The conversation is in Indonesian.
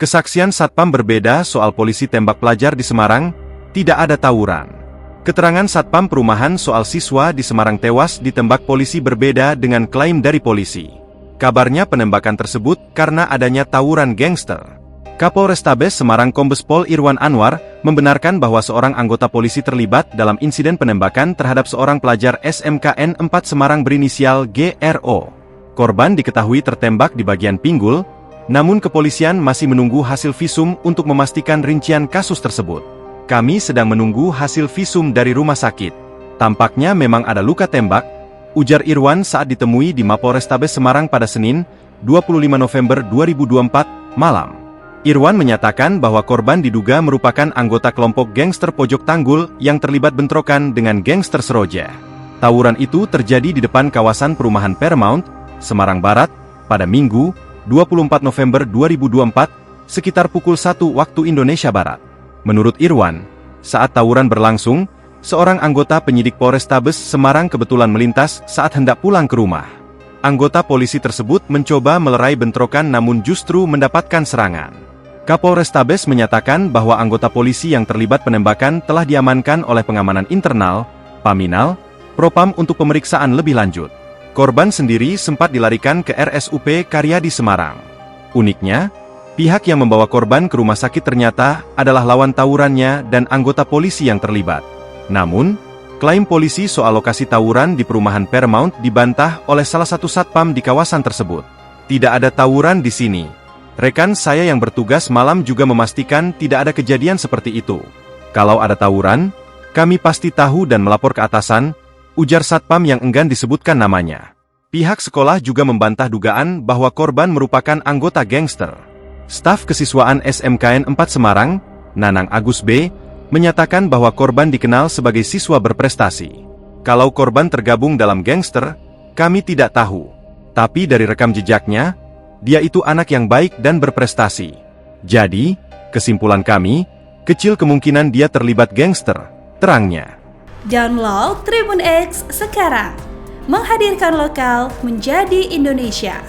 Kesaksian Satpam berbeda soal polisi tembak pelajar di Semarang, tidak ada tawuran. Keterangan Satpam Perumahan soal siswa di Semarang tewas ditembak polisi berbeda dengan klaim dari polisi. Kabarnya penembakan tersebut karena adanya tawuran gangster. Kapolrestabes Semarang Kombes Pol Irwan Anwar membenarkan bahwa seorang anggota polisi terlibat dalam insiden penembakan terhadap seorang pelajar SMKN 4 Semarang berinisial GRO. Korban diketahui tertembak di bagian pinggul, namun kepolisian masih menunggu hasil visum untuk memastikan rincian kasus tersebut. Kami sedang menunggu hasil visum dari rumah sakit. Tampaknya memang ada luka tembak, ujar Irwan saat ditemui di Mapolrestabes Semarang pada Senin, 25 November 2024, malam. Irwan menyatakan bahwa korban diduga merupakan anggota kelompok gangster Pojok Tanggul yang terlibat bentrokan dengan gangster Seroja. Tawuran itu terjadi di depan kawasan perumahan Paramount, Semarang Barat, pada Minggu, 24 November 2024, sekitar pukul 1 waktu Indonesia Barat. Menurut Irwan, saat tawuran berlangsung, seorang anggota penyidik Polrestabes Semarang kebetulan melintas saat hendak pulang ke rumah. Anggota polisi tersebut mencoba melerai bentrokan namun justru mendapatkan serangan. Kapolrestabes menyatakan bahwa anggota polisi yang terlibat penembakan telah diamankan oleh pengamanan internal, Paminal, Propam untuk pemeriksaan lebih lanjut. Korban sendiri sempat dilarikan ke RSUP Karyadi Semarang. Uniknya, pihak yang membawa korban ke rumah sakit ternyata adalah lawan tawurannya dan anggota polisi yang terlibat. Namun, klaim polisi soal lokasi tawuran di perumahan Paramount dibantah oleh salah satu satpam di kawasan tersebut. Tidak ada tawuran di sini. Rekan saya yang bertugas malam juga memastikan tidak ada kejadian seperti itu. Kalau ada tawuran, kami pasti tahu dan melapor ke atasan, ujar satpam yang enggan disebutkan namanya. Pihak sekolah juga membantah dugaan bahwa korban merupakan anggota gangster. Staf kesiswaan SMKN 4 Semarang, Nanang Agus B., menyatakan bahwa korban dikenal sebagai siswa berprestasi. Kalau korban tergabung dalam gangster, kami tidak tahu. Tapi dari rekam jejaknya, dia itu anak yang baik dan berprestasi. Jadi, kesimpulan kami, kecil kemungkinan dia terlibat gangster, terangnya. Download Tribun X sekarang, menghadirkan lokal menjadi Indonesia.